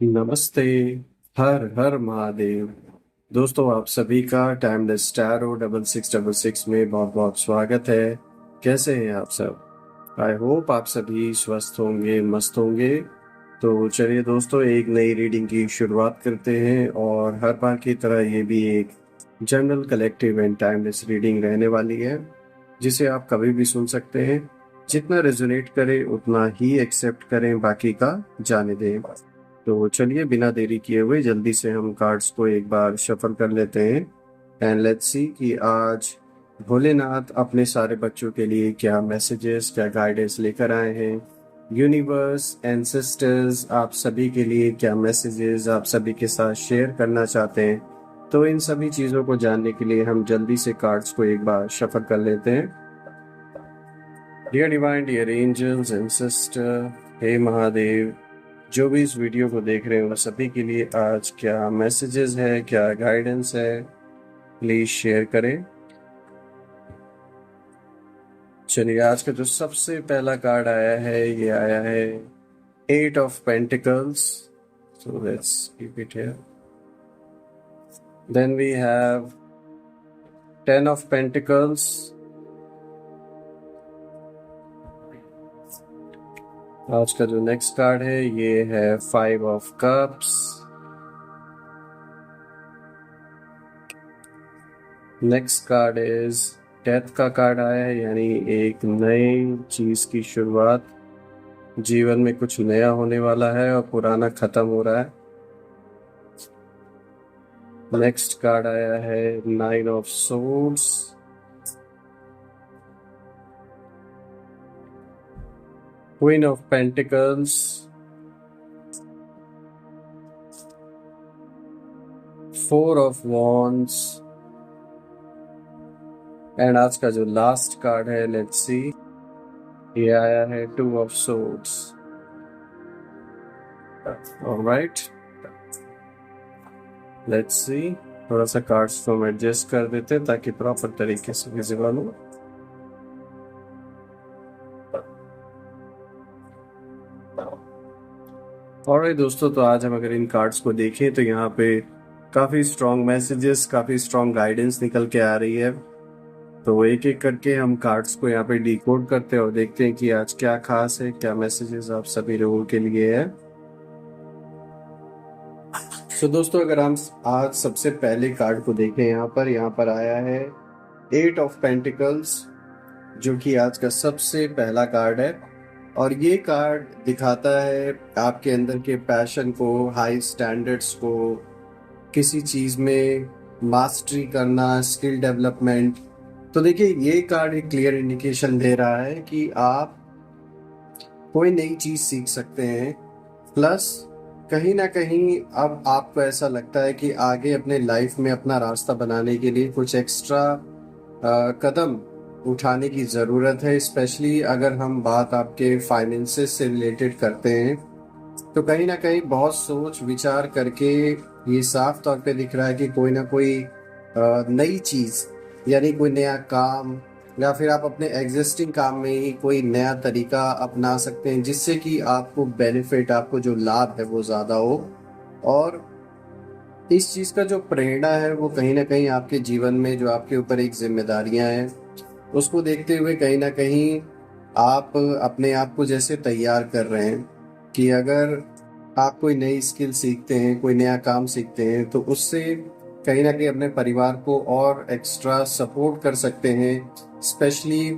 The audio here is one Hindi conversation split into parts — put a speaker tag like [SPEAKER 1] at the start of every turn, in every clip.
[SPEAKER 1] नमस्ते। हर हर महादेव। दोस्तों, आप सभी का टाइमलेस टैरो 6666 में बहुत बहुत स्वागत है। कैसे हैं आप सब? आई होप आप सभी स्वस्थ होंगे, मस्त होंगे। तो चलिए दोस्तों, एक नई रीडिंग की शुरुआत करते हैं और हर बार की तरह ये भी एक general collective and timeless reading रहने वाली है, जिसे आप कभी भी सुन सकते हैं। जितना रेजोनेट करे उतना ही एक्सेप्ट करें, बाकी का जाने दें। तो चलिए, बिना देरी किए हुए जल्दी से हम कार्ड्स को एक बार शफल कर लेते हैं एंड लेट्स सी कि आज भोलेनाथ अपने सारे बच्चों के लिए क्या मैसेजेस, क्या गाइडेंस लेकर आए हैं। यूनिवर्स, एंसेस्टर्स, आप सभी के लिए क्या मैसेजेस आप सभी के साथ शेयर करना चाहते हैं। तो इन सभी चीज़ों को जानने के लिए हम जल्दी से कार्ड्स को एक बार शफल कर लेते हैं। Dear divine, dear angels, ancestor, हे महादेव, जो भी इस वीडियो को देख रहे हैं वो सभी के लिए आज क्या मैसेजेस है, क्या गाइडेंस है, प्लीज शेयर करें। चलिए, आज का जो सबसे पहला कार्ड आया है ये आया है 8 of pentacles. So let's keep it here. Then we have 10 of pentacles. आज का जो नेक्स्ट कार्ड है ये है 5 of cups. Next card is death का कार्ड आया है, यानी एक नई चीज की शुरुआत। जीवन में कुछ नया होने वाला है और पुराना खत्म हो रहा है। नेक्स्ट कार्ड आया है 9 of swords. Queen of pentacles. 4 of wands. And आज का जो लास्ट कार्ड है, लेट्स सी, ये आया है 2 of swords. Alright, let's see. थोड़ा सा कार्ड्स को हम एडजस्ट कर देते हैं ताकि प्रॉपर तरीके से विजिबल हो। ऑलराइट दोस्तों, तो आज हम अगर इन कार्ड्स को देखें तो यहाँ पे काफ़ी स्ट्रॉन्ग मैसेजेस, काफ़ी स्ट्रॉन्ग गाइडेंस निकल के आ रही है। तो एक एक करके हम कार्ड्स को यहाँ पे डिकोड करते हैं और देखते हैं कि आज क्या खास है, क्या मैसेजेस आप सभी लोगों के लिए है। तो दोस्तों, अगर हम आज सबसे पहले कार्ड को देखें, यहाँ पर आया है 8 ऑफ पेंटिकल्स, जो कि आज का सबसे पहला कार्ड है। और ये कार्ड दिखाता है आपके अंदर के पैशन को, हाई स्टैंडर्ड्स को, किसी चीज़ में मास्टरी करना, स्किल डेवलपमेंट। तो देखिए, ये कार्ड एक क्लियर इंडिकेशन दे रहा है कि आप कोई नई चीज़ सीख सकते हैं। प्लस कहीं ना कहीं अब आपको ऐसा लगता है कि आगे अपने लाइफ में अपना रास्ता बनाने के लिए कुछ एक्स्ट्रा कदम उठाने की ज़रूरत है। स्पेशली अगर हम बात आपके फाइनेंसेस से रिलेटेड करते हैं, तो कहीं ना कहीं बहुत सोच विचार करके ये साफ तौर पे दिख रहा है कि कोई ना कोई नई चीज़, यानी कोई नया काम, या फिर आप अपने एग्जिस्टिंग काम में ही कोई नया तरीका अपना सकते हैं जिससे कि आपको बेनिफिट, आपको जो लाभ है वो ज़्यादा हो। और इस चीज़ का जो प्रेरणा है वो कहीं ना कहीं आपके जीवन में जो आपके ऊपर एक जिम्मेदारियां हैं, उसको देखते हुए कहीं ना कहीं आप अपने आप को जैसे तैयार कर रहे हैं कि अगर आप कोई नई स्किल सीखते हैं, कोई नया काम सीखते हैं, तो उससे कहीं ना कहीं अपने परिवार को और एक्स्ट्रा सपोर्ट कर सकते हैं। स्पेशली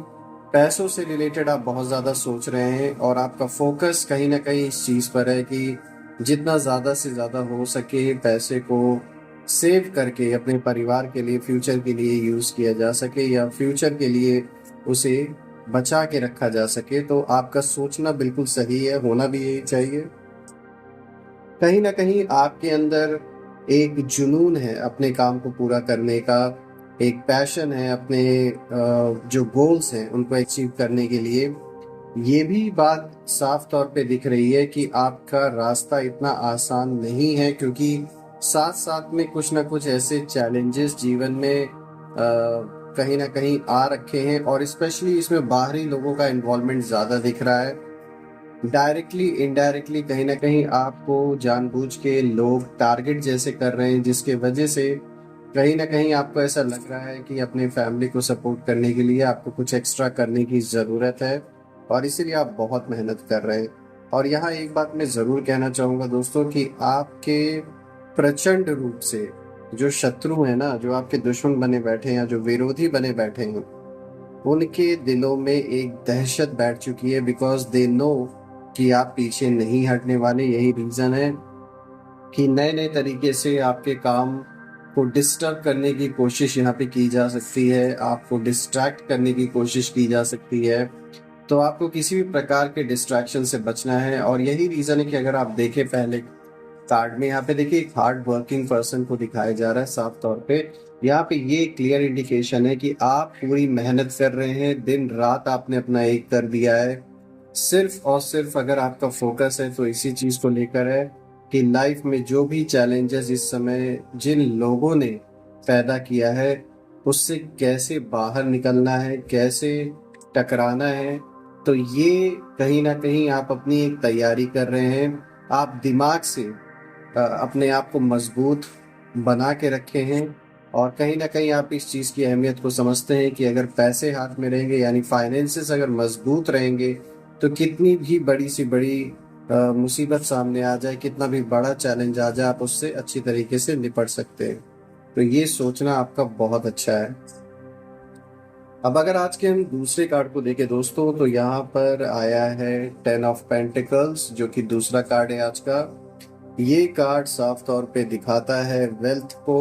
[SPEAKER 1] पैसों से रिलेटेड आप बहुत ज़्यादा सोच रहे हैं और आपका फोकस कहीं ना कहीं इस चीज़ पर है कि जितना ज़्यादा से ज़्यादा हो सके पैसे को सेव करके अपने परिवार के लिए, फ्यूचर के लिए यूज़ किया जा सके, या फ्यूचर के लिए उसे बचा के रखा जा सके। तो आपका सोचना बिल्कुल सही है, होना भी यही चाहिए। कहीं ना कहीं आपके अंदर एक जुनून है अपने काम को पूरा करने का, एक पैशन है अपने जो गोल्स हैं उनको अचीव करने के लिए। ये भी बात साफ तौर पे दिख रही है कि आपका रास्ता इतना आसान नहीं है, क्योंकि साथ साथ में कुछ ना कुछ ऐसे चैलेंजेस जीवन में कहीं ना कहीं आ रखे हैं, और स्पेशली इसमें बाहरी लोगों का इन्वॉल्वमेंट ज़्यादा दिख रहा है। डायरेक्टली इनडायरेक्टली कहीं ना कहीं आपको जानबूझ के लोग टारगेट जैसे कर रहे हैं, जिसके वजह से कहीं ना कहीं आपको ऐसा लग रहा है कि अपने फैमिली को सपोर्ट करने के लिए आपको कुछ एक्स्ट्रा करने की ज़रूरत है, और इसीलिए आप बहुत मेहनत कर रहे हैं। और यहाँ एक बात मैं ज़रूर कहना चाहूँगा दोस्तों कि आपके प्रचंड रूप से जो शत्रु हैं ना, जो आपके दुश्मन बने बैठे हैं या जो विरोधी बने बैठे हैं, उनके दिलों में एक दहशत बैठ चुकी है, बिकॉज दे नो कि आप पीछे नहीं हटने वाले। यही रीज़न है कि नए नए तरीके से आपके काम को डिस्टर्ब करने की कोशिश यहाँ पे की जा सकती है, आपको डिस्ट्रैक्ट करने की कोशिश की जा सकती है। तो आपको किसी भी प्रकार के डिस्ट्रैक्शन से बचना है, और यही रीज़न है कि अगर आप देखें पहले कार्ड में, यहाँ पे देखिए एक हार्ड वर्किंग पर्सन को दिखाया जा रहा है साफ तौर पे। यहाँ पे ये क्लियर इंडिकेशन है कि आप पूरी मेहनत कर रहे हैं, दिन रात आपने अपना एक कर दिया है। सिर्फ और सिर्फ अगर आपका फोकस है तो इसी चीज को लेकर है कि लाइफ में जो भी चैलेंजेस इस समय जिन लोगों ने पैदा किया है, उससे कैसे बाहर निकलना है, कैसे टकराना है। तो ये कहीं ना कहीं आप अपनी एक तैयारी कर रहे हैं। आप दिमाग से अपने आप को मजबूत बना के रखे हैं, और कहीं ना कहीं आप इस चीज़ की अहमियत को समझते हैं कि अगर पैसे हाथ में रहेंगे, यानी फाइनेंसेस अगर मजबूत रहेंगे, तो कितनी भी बड़ी सी बड़ी मुसीबत सामने आ जाए, कितना भी बड़ा चैलेंज आ जाए, आप उससे अच्छी तरीके से निपट सकते हैं। तो ये सोचना आपका बहुत अच्छा है। अब अगर आज के हम दूसरे कार्ड को देखें दोस्तों, तो यहाँ पर आया है 10 ऑफ पेंटिकल्स, जो कि दूसरा कार्ड है आज का। ये कार्ड साफ तौर पे दिखाता है वेल्थ को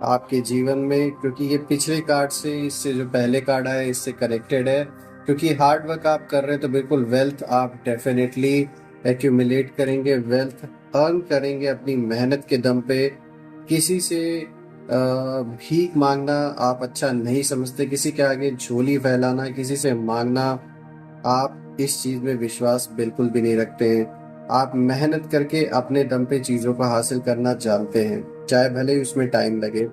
[SPEAKER 1] आपके जीवन में, क्योंकि ये पिछले कार्ड से, इससे जो पहले कार्ड आया इससे कनेक्टेड है। क्योंकि हार्ड वर्क आप कर रहे हैं तो बिल्कुल वेल्थ आप डेफिनेटली एक्यूमुलेट करेंगे, वेल्थ अर्न करेंगे अपनी मेहनत के दम पे। किसी से भीख मांगना आप अच्छा नहीं समझते, किसी के आगे झोली फैलाना, किसी से मांगना, आप इस चीज में विश्वास बिल्कुल भी नहीं रखते हैं। आप मेहनत करके अपने दम पे चीजों को हासिल करना जानते हैं, चाहे भले ही उसमें टाइम लगे।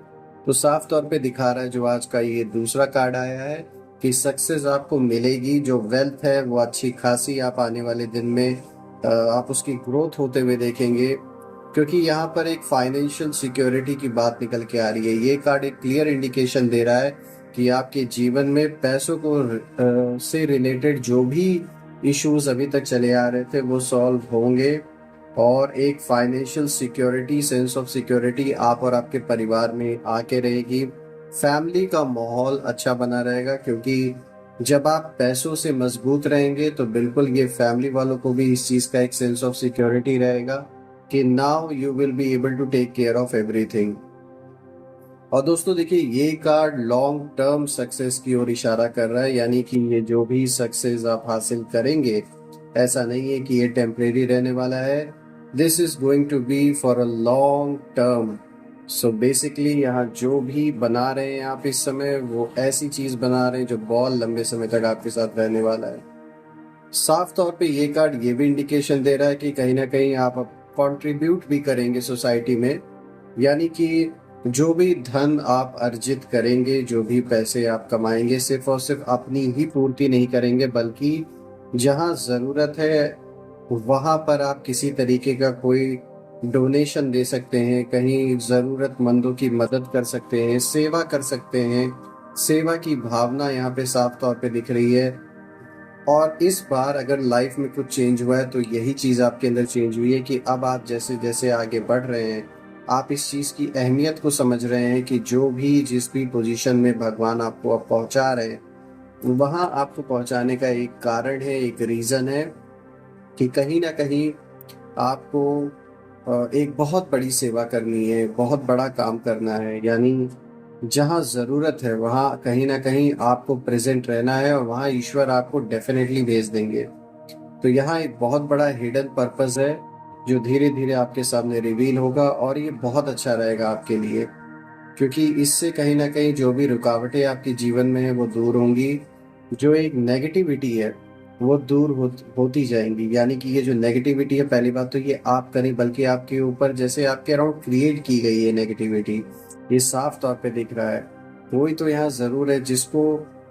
[SPEAKER 1] तो साफ तौर पे दिखा रहा है जो आज का ये दूसरा कार्ड आया है कि सक्सेस आपको मिलेगी, जो वेल्थ है वो अच्छी खासी आप आने वाले दिन में आप उसकी ग्रोथ होते हुए देखेंगे। क्योंकि यहाँ पर एक फाइनेंशियल सिक्योरिटी की बात निकल के आ रही है। ये कार्ड एक क्लियर इंडिकेशन दे रहा है कि आपके जीवन में पैसों को से रिलेटेड जो भी इश्यूज अभी तक चले आ रहे थे वो सॉल्व होंगे, और एक financial security, sense of security आप और आपके परिवार में आके रहेगी। फैमिली का माहौल अच्छा बना रहेगा, क्योंकि जब आप पैसों से मजबूत रहेंगे तो बिल्कुल ये फैमिली वालों को भी इस चीज का एक सेंस ऑफ सिक्योरिटी रहेगा कि now you will be able to take care of everything. और दोस्तों देखिए, ये कार्ड लॉन्ग टर्म सक्सेस की ओर इशारा कर रहा है, यानी कि ये जो भी सक्सेस आप हासिल करेंगे, ऐसा नहीं है कि ये टेम्परेरी रहने वाला है। This is going to be for a long term. So basically यहाँ जो भी बना रहे हैं आप इस समय, वो ऐसी चीज बना रहे हैं जो बहुत लंबे समय तक आपके साथ रहने वाला है। साफ तौर पे ये कार्ड ये भी इंडिकेशन दे रहा है कि कहीं ना कहीं आप कंट्रीब्यूट भी करेंगे सोसाइटी में, यानी कि जो भी धन आप अर्जित करेंगे, जो भी पैसे आप कमाएंगे, सिर्फ और सिर्फ अपनी ही पूर्ति नहीं करेंगे, बल्कि जहाँ ज़रूरत है वहाँ पर आप किसी तरीके का कोई डोनेशन दे सकते हैं, कहीं ज़रूरतमंदों की मदद कर सकते हैं, सेवा कर सकते हैं। सेवा की भावना यहाँ पे साफ तौर पे दिख रही है। और इस बार अगर लाइफ में कुछ चेंज हुआ है तो यही चीज़ आपके अंदर चेंज हुई है कि अब आप जैसे जैसे आगे बढ़ रहे हैं, आप इस चीज़ की अहमियत को समझ रहे हैं कि जो भी जिस भी पोजीशन में भगवान आपको अब पहुंचा रहे हैं, वहां आपको पहुंचाने का एक कारण है, एक रीज़न है कि कहीं ना कहीं आपको एक बहुत बड़ी सेवा करनी है, बहुत बड़ा काम करना है। यानी जहाँ ज़रूरत है वहाँ कहीं ना कहीं आपको प्रेजेंट रहना है, और वहाँ ईश्वर आपको डेफिनेटली भेज देंगे। तो यहाँ एक बहुत बड़ा हिडन पर्पस है जो धीरे धीरे आपके सामने रिवील होगा, और ये बहुत अच्छा रहेगा आपके लिए, क्योंकि इससे कहीं ना कहीं जो भी रुकावटें आपके जीवन में है वो दूर होंगी। जो एक नेगेटिविटी है वो दूर होती जाएंगी। यानी कि ये जो नेगेटिविटी है, पहली बात तो ये आप करें, बल्कि आपके ऊपर जैसे आपके अराउंड क्रिएट की गई है नेगेटिविटी, ये साफ तौर पे दिख रहा है। कोई तो यहाँ जरूर है जिसको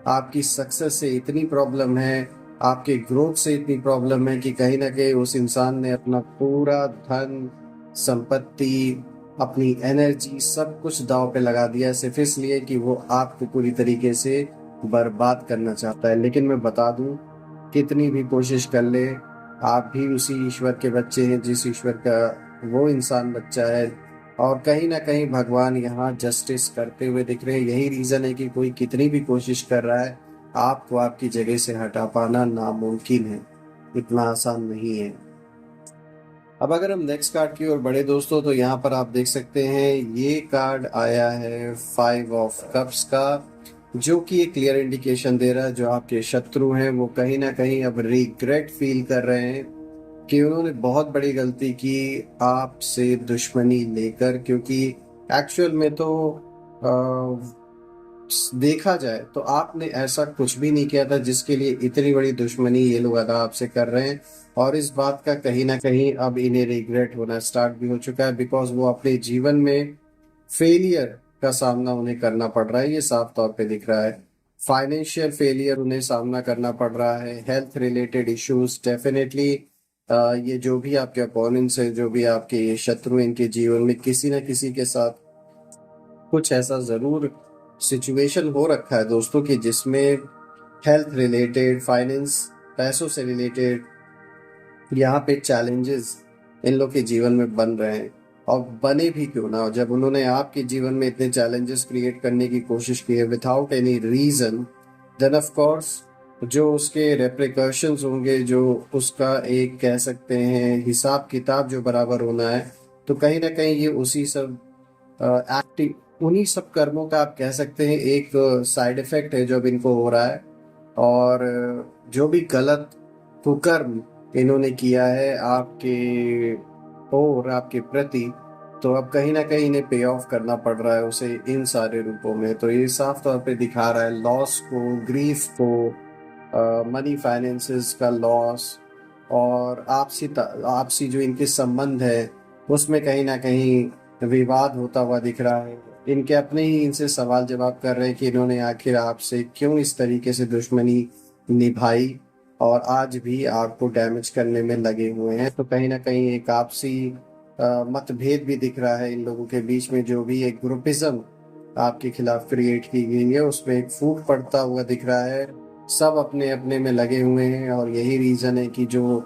[SPEAKER 1] आपकी सक्सेस से इतनी प्रॉब्लम है आपके ग्रोथ से इतनी प्रॉब्लम है कि कहीं ना कहीं उस इंसान ने अपना पूरा धन, संपत्ति, अपनी एनर्जी सब कुछ दांव पे लगा दिया सिर्फ इसलिए कि वो आपको पूरी तरीके से बर्बाद करना चाहता है। लेकिन मैं बता दूं, कितनी भी कोशिश कर ले, आप भी उसी ईश्वर के बच्चे हैं जिस ईश्वर का वो इंसान बच्चा है। और कहीं ना कहीं भगवान यहाँ जस्टिस करते हुए दिख रहे हैं। यही रीजन है कि कोई कितनी भी कोशिश कर रहा है, आपको आपकी जगह से हटा पाना नामुमकिन है, इतना आसान नहीं है। अब अगर हम नेक्स्ट कार्ड की ओर बढ़े दोस्तों, तो यहाँ पर आप देख सकते हैं ये कार्ड आया है 5 ऑफ कप्स का, जो कि एक क्लियर इंडिकेशन दे रहा है जो आपके शत्रु हैं वो कहीं ना कहीं अब रिग्रेट फील कर रहे हैं कि उन्होंने बहुत बड़ी गलती की आपसे दुश्मनी लेकर। क्योंकि एक्चुअल में तो देखा जाए तो आपने ऐसा कुछ भी नहीं किया था जिसके लिए इतनी बड़ी दुश्मनी ये लोग अदा आपसे कर रहे हैं। और इस बात का कहीं ना कहीं अब इन्हें रिग्रेट होना स्टार्ट भी हो चुका है, बिकॉज वो अपने जीवन में फेलियर का सामना उन्हें करना पड़ रहा है। ये साफ तौर पे दिख रहा है। फाइनेंशियल फेलियर उन्हें सामना करना पड़ रहा है, हेल्थ रिलेटेड इश्यूज डेफिनेटली। ये जो भी आपके अपोनेंट्स हैं, जो भी आपके ये शत्रु हैं, इनके जीवन में किसी न किसी के साथ कुछ ऐसा जरूर सिचुएशन हो रखा है दोस्तों कि जिसमें हेल्थ रिलेटेड, फाइनेंस, पैसों से रिलेटेड यहाँ पे चैलेंजेस इन लोग के जीवन में बन रहे हैं। और बने भी क्यों ना, जब उन्होंने आपके जीवन में इतने चैलेंजेस क्रिएट करने की कोशिश की है without any reason, then of course जो उसके रेप्रिकॉशंस होंगे, जो उसका एक कह सकते हैं हिसाब किताब जो बराबर होना है, तो कहीं ना कहीं ये उसी सब एक्टिव, उन्हीं सब कर्मों का आप कह सकते हैं एक साइड इफेक्ट है जो अब इनको हो रहा है। और जो भी गलत कुकर्म इन्होंने किया है आपके और आपके प्रति, तो अब कहीं ना कहीं इन्हें पे ऑफ करना पड़ रहा है उसे इन सारे रूपों में। तो ये साफ तौर पे दिखा रहा है लॉस को, ग्रीफ को, मनी फाइनेंसेस का लॉस, और आपसी आपसी जो इनके संबंध है उसमें कहीं ना कहीं विवाद होता हुआ दिख रहा है। इनके अपने ही इनसे सवाल जवाब कर रहे हैं कि इन्होंने आखिर आपसे क्यों इस तरीके से दुश्मनी निभाई और आज भी आपको डैमेज करने में लगे हुए हैं। तो कहीं ना कहीं एक आपसी मतभेद भी दिख रहा है इन लोगों के बीच में। जो भी एक ग्रुपिज्म आपके खिलाफ क्रिएट की गई है उसमें एक फूट पड़ता हुआ दिख रहा है। सब अपने अपने में लगे हुए हैं और यही रीजन है कि जो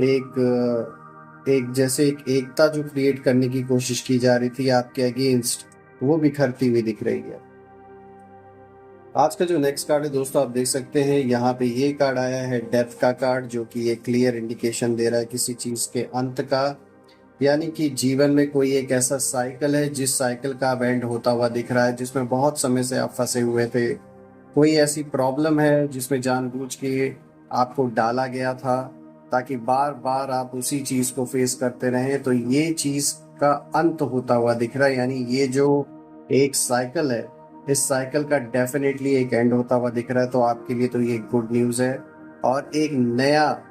[SPEAKER 1] एक जैसे एक एकता जो क्रिएट करने की कोशिश की जा रही थी आपके अगेंस्ट, वो बिखरती हुई दिख रही है। आज का जो नेक्स्ट कार्ड है दोस्तों, आप देख सकते हैं यहाँ पे ये कार्ड आया है डेथ का कार्ड, जो कि एक क्लियर इंडिकेशन दे रहा है किसी चीज के अंत का। यानी कि जीवन में कोई एक ऐसा साइकिल है जिस साइकिल का अब एंड होता हुआ दिख रहा है, जिसमें बहुत समय से आप फंसे हुए थे। कोई ऐसी प्रॉब्लम है जिसमें जानबूझ के आपको डाला गया था ताकि बार बार आप उसी चीज को फेस करते रहें। तो ये चीज का अंत होता हुआ दिख रहा है। यानी ये जो एक साइकिल है, इस साइकिल का डेफिनेटली एक एंड होता हुआ दिख रहा है। तो आपके लिए तो ये गुड न्यूज है और एक नया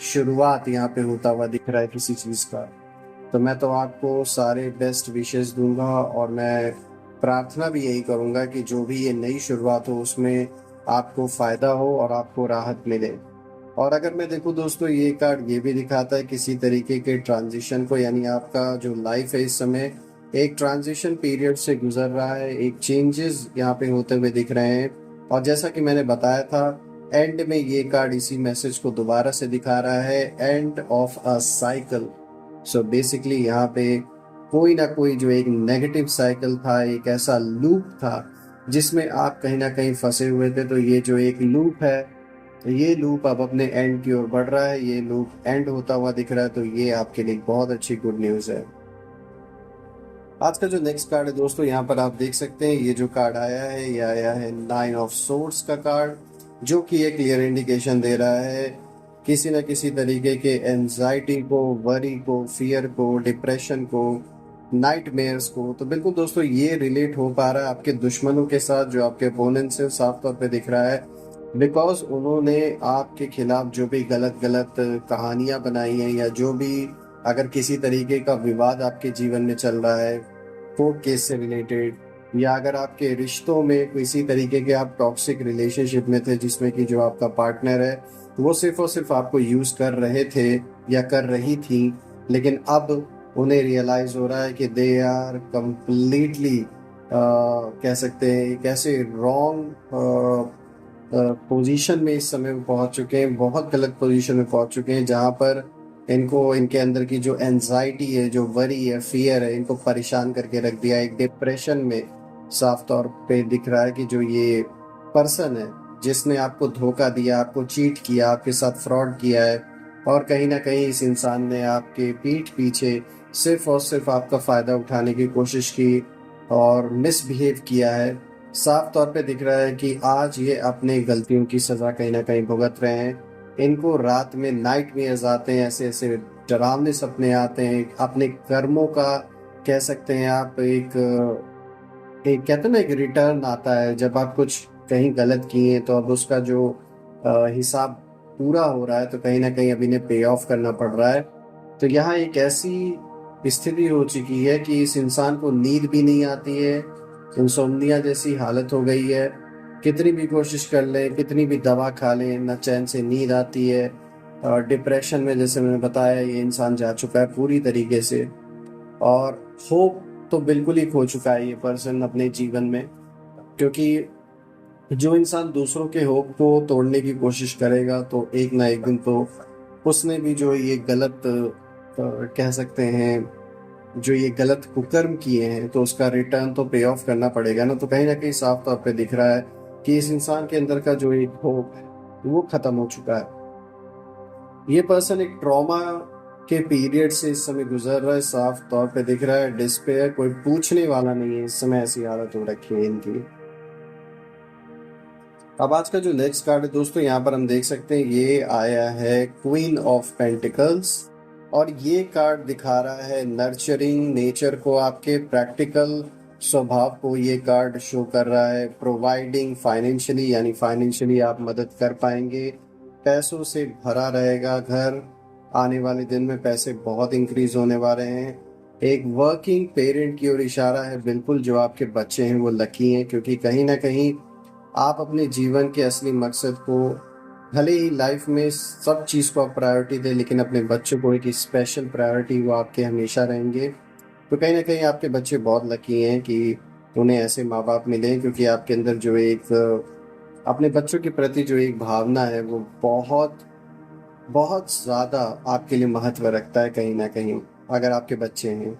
[SPEAKER 1] शुरुआत यहाँ पे होता हुआ दिख रहा है किसी चीज का। तो मैं तो आपको सारे बेस्ट विशेस दूंगा और मैं प्रार्थना भी यही करूंगा कि जो भी ये नई शुरुआत हो उसमें आपको फायदा हो और आपको राहत मिले। और अगर मैं देखूं दोस्तों, ये कार्ड ये भी दिखाता है किसी तरीके के ट्रांजिशन को, यानी आपका जो लाइफ है इस समय एक ट्रांजिशन पीरियड से गुजर रहा है। एक चेंजेस यहाँ पे होते हुए दिख रहे हैं। और जैसा कि मैंने बताया था, एंड में ये कार्ड इसी मैसेज को दोबारा से दिखा रहा है, end of a cycle. So basically यहाँ पे कोई ना कोई जो एक नेगेटिव साइकिल था, एक ऐसा लूप था जिसमें आप कहीं ना कहीं फंसे हुए थे। तो ये जो एक लूप है, तो ये लूप अब अपने एंड की ओर बढ़ रहा है, ये लूप एंड होता हुआ दिख रहा है। तो ये आपके लिए बहुत अच्छी गुड न्यूज है। आज का जो नेक्स्ट कार्ड है दोस्तों, यहाँ पर आप देख सकते हैं ये जो कार्ड आया है, ये आया है 9 ऑफ सोर्ड्स का कार्ड, जो कि एक क्लियर इंडिकेशन दे रहा है किसी न किसी तरीके के एंजाइटी को, वरी को, फियर को, डिप्रेशन को, नाइटमेयर्स को। तो बिल्कुल दोस्तों ये रिलेट हो पा रहा है आपके दुश्मनों के साथ, जो आपके अपोनेंट्स हैं, साफ तौर पे दिख रहा है। बिकॉज उन्होंने आपके खिलाफ जो भी गलत गलत कहानियां बनाई हैं, या जो भी अगर किसी तरीके का विवाद आपके जीवन में चल रहा है कोर्ट केस से रिलेटेड, या अगर आपके रिश्तों में किसी तरीके के आप टॉक्सिक रिलेशनशिप में थे जिसमें कि जो आपका पार्टनर है वो सिर्फ और सिर्फ आपको यूज कर रहे थे या कर रही थी, लेकिन अब उन्हें रियलाइज हो रहा है कि दे आर कंप्लीटली कह सकते हैं एक ऐसे रॉन्ग पोजीशन में इस समय पहुंच चुके हैं, बहुत गलत पोजीशन में पहुंच चुके हैं, जहां पर इनको इनके अंदर की जो एंजाइटी है, जो वरी है, फियर है, इनको परेशान करके रख दिया। एक डिप्रेशन में साफ तौर पे दिख रहा है कि जो ये पर्सन है जिसने आपको धोखा दिया, आपको चीट किया, आपके साथ फ्रॉड किया है, और कहीं ना कहीं इस इंसान ने आपके पीठ पीछे सिर्फ और सिर्फ आपका फायदा उठाने की कोशिश की और मिसबिहेव किया है। साफ तौर पे दिख रहा है कि आज ये अपने गलतियों की सजा कहीं ना कहीं भुगत रहे हैं। इनको रात में नाइट मेयर्स आते हैं, ऐसे ऐसे डरावने सपने आते हैं, अपने कर्मों का कह सकते हैं आप एक कहते हैं ना एक रिटर्न आता है। जब आप कुछ कहीं गलत किए तो अब उसका जो हिसाब पूरा हो रहा है, तो कहीं ना कहीं अब इन्हें पे ऑफ करना पड़ रहा है। तो यहाँ एक ऐसी स्थिति हो चुकी है कि इस इंसान को नींद भी नहीं आती है, इंसोम्निया जैसी हालत हो गई है। कितनी भी कोशिश कर ले, कितनी भी दवा खा ले, न चैन से नींद आती है। और डिप्रेशन में जैसे मैंने बताया ये इंसान जा चुका है पूरी तरीके से, और होप तो बिल्कुल ही खो चुका है ये पर्सन अपने जीवन में। क्योंकि जो इंसान दूसरों के होप को तोड़ने की कोशिश करेगा तो एक ना एक दिन तो उसने भी जो ये गलत कह सकते हैं, जो ये गलत कुकर्म किए हैं, तो उसका रिटर्न तो पे ऑफ करना पड़ेगा ना। तो कहीं ना कहीं साफ तौर पे दिख रहा है कि इस इंसान के अंदर का जो एक होप है वो खत्म हो चुका है। ये पर्सन एक ट्रॉमा के पीरियड से इस समय गुजर रहा है, साफ तौर पे दिख रहा है। डिस्पेयर, कोई पूछने वाला नहीं है इस समय, ऐसी हालत हो रखी है इनकी। अब आज का जो नेक्स्ट कार्ड है दोस्तों, यहाँ पर हम देख सकते हैं ये आया है क्वीन ऑफ पेंटिकल्स, और ये कार्ड दिखा रहा है नर्चरिंग नेचर को, आपके प्रैक्टिकल स्वभाव को ये कार्ड शो कर रहा है। प्रोवाइडिंग फाइनेंशियली, यानी फाइनेंशियली आप मदद कर पाएंगे, पैसों से भरा रहेगा घर, आने वाले दिन में पैसे बहुत इंक्रीज होने वाले हैं। एक वर्किंग पेरेंट की ओर इशारा है, बिल्कुल जो आपके बच्चे हैं वो लकी हैं, क्योंकि कहीं ना कहीं आप अपने जीवन के असली मकसद को, भले ही लाइफ में सब चीज़ को आप प्रायोरिटी दें, लेकिन अपने बच्चों को एक स्पेशल प्रायोरिटी वो आपके हमेशा रहेंगे। तो कहीं ना कहीं आपके बच्चे बहुत लकी हैं कि उन्हें ऐसे माँ बाप मिले, क्योंकि आपके अंदर जो एक अपने बच्चों के प्रति जो एक भावना है वो बहुत बहुत ज़्यादा आपके लिए महत्व रखता है कहीं ना कहीं, अगर आपके बच्चे हैं।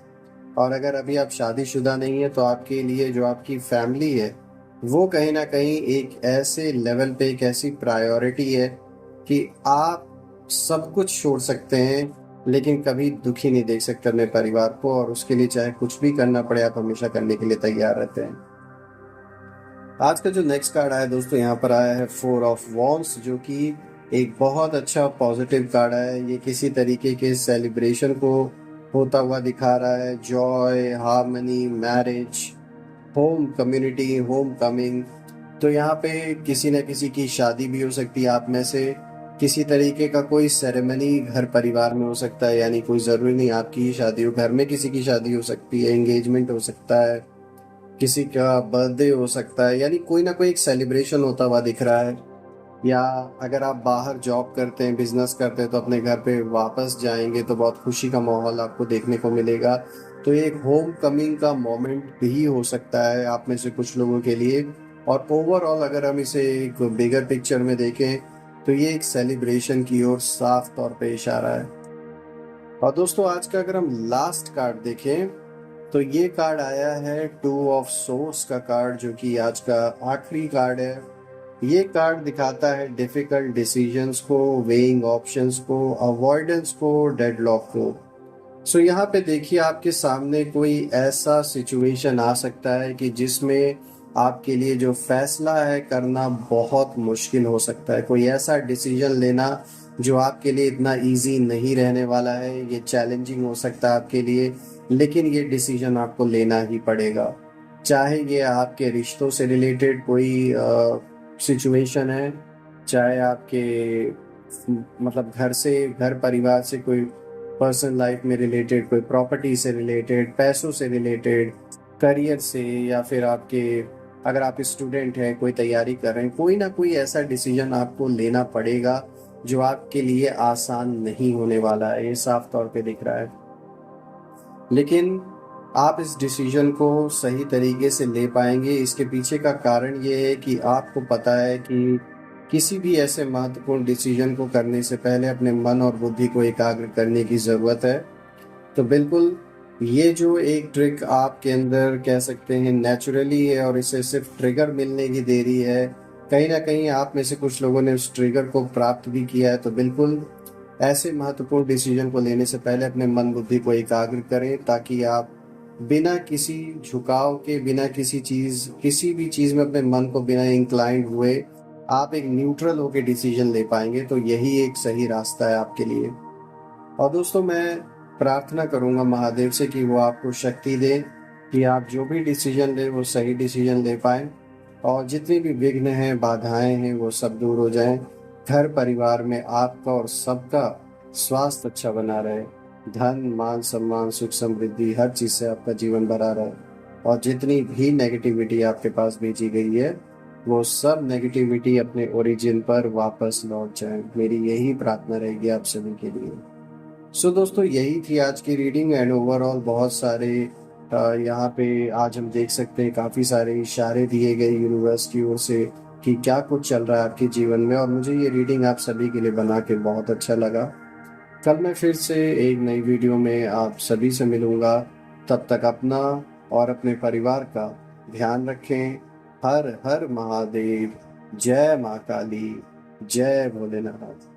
[SPEAKER 1] और अगर अभी आप शादीशुदा नहीं है तो आपके लिए जो आपकी फैमिली है वो कहीं ना कहीं एक ऐसे लेवल पे, एक ऐसी प्रायोरिटी है कि आप सब कुछ छोड़ सकते हैं, लेकिन कभी दुखी नहीं देख सकते अपने परिवार को, और उसके लिए चाहे कुछ भी करना पड़े आप हमेशा करने के लिए तैयार रहते हैं। आज का जो नेक्स्ट कार्ड आया दोस्तों, यहाँ पर आया है फोर ऑफ वॉन्ड्स, जो कि एक बहुत अच्छा पॉजिटिव कार्ड है। ये किसी तरीके के सेलिब्रेशन को होता हुआ दिखा रहा है। Joy, harmony, marriage, home community, home coming. तो यहाँ पे किसी न किसी की शादी भी हो सकती है, आप में से किसी तरीके का कोई सेरेमनी घर परिवार में हो सकता है, यानी कोई ज़रूरी नहीं आपकी ही शादी हो, घर में किसी की शादी हो सकती है, एंगेजमेंट हो सकता है, किसी का बर्थडे हो सकता है, यानी कोई ना कोई एक सेलिब्रेशन होता हुआ दिख रहा है। या अगर आप बाहर जॉब करते हैं, बिजनेस करते हैं, तो अपने घर पे वापस जाएंगे तो बहुत खुशी का माहौल आपको देखने को मिलेगा। तो ये एक होम कमिंग का मोमेंट भी हो सकता है आप में से कुछ लोगों के लिए। और ओवरऑल अगर हम इसे एक बिगर पिक्चर में देखें तो ये एक सेलिब्रेशन की ओर साफ तौर पे इशारा है। और दोस्तों आज का अगर हम लास्ट कार्ड देखें तो ये कार्ड आया है टू ऑफ सोर्स का कार्ड, जो कि आज का आखिरी कार्ड है। ये कार्ड दिखाता है डिफिकल्ट डिसीजंस को, वेइंग ऑप्शंस को, अवॉइडेंस को, डेडलॉक को। सो यहाँ पे देखिए आपके सामने कोई ऐसा सिचुएशन आ सकता है कि जिसमें आपके लिए जो फैसला है करना बहुत मुश्किल हो सकता है। कोई ऐसा डिसीजन लेना जो आपके लिए इतना इजी नहीं रहने वाला है, ये चैलेंजिंग हो सकता है आपके लिए, लेकिन ये डिसीजन आपको लेना ही पड़ेगा। चाहे ये आपके रिश्तों से रिलेटेड कोई सिचुएशन है, चाहे आपके मतलब घर परिवार से कोई पर्सनल लाइफ में रिलेटेड, कोई प्रॉपर्टी से रिलेटेड, पैसों से रिलेटेड, करियर से, या फिर आपके अगर आप स्टूडेंट हैं कोई तैयारी कर रहे हैं, कोई ना कोई ऐसा डिसीजन आपको लेना पड़ेगा जो आपके लिए आसान नहीं होने वाला है, ये साफ तौर पे दिख रहा है। लेकिन आप इस डिसीजन को सही तरीके से ले पाएंगे, इसके पीछे का कारण ये है कि आपको पता है कि किसी भी ऐसे महत्वपूर्ण डिसीजन को करने से पहले अपने मन और बुद्धि को एकाग्र करने की ज़रूरत है। तो बिल्कुल ये जो एक ट्रिक आपके अंदर कह सकते हैं नेचुरली है और इसे सिर्फ ट्रिगर मिलने की देरी है, कहीं ना कहीं आप में से कुछ लोगों ने उस ट्रिगर को प्राप्त भी किया है। तो बिल्कुल ऐसे महत्वपूर्ण डिसीजन को लेने से पहले अपने मन बुद्धि को एकाग्र करें, ताकि आप बिना किसी झुकाव के, बिना किसी भी चीज़ में अपने मन को बिना इंक्लाइंड हुए आप एक न्यूट्रल होकर डिसीजन ले पाएंगे। तो यही एक सही रास्ता है आपके लिए। और दोस्तों, मैं प्रार्थना करूंगा महादेव से कि वो आपको शक्ति दे कि आप जो भी डिसीजन ले वो सही डिसीजन ले पाए, और जितनी भी विघ्न हैं, बाधाएं हैं, वो सब दूर हो जाएं। घर परिवार में आपका और सबका स्वास्थ्य अच्छा बना रहे, धन मान सम्मान सुख समृद्धि हर चीज से आपका जीवन भरा रहे, और जितनी भी नेगेटिविटी आपके पास भेजी गई है वो सब नेगेटिविटी अपने ओरिजिन पर वापस लौट जाए। मेरी यही प्रार्थना रहेगी आप सभी के लिए। सो दोस्तों, यही थी आज की रीडिंग। एंड ओवरऑल बहुत सारे यहाँ पे आज हम देख सकते हैं काफ़ी सारे इशारे दिए गए यूनिवर्स की ओर से कि क्या कुछ चल रहा है आपके जीवन में, और मुझे ये रीडिंग आप सभी के लिए बना के बहुत अच्छा लगा। कल मैं फिर से एक नई वीडियो में आप सभी से मिलूंगा। तब तक अपना और अपने परिवार का ध्यान रखें। हर हर महादेव। जय माँ काली। जय भोलेनाथ।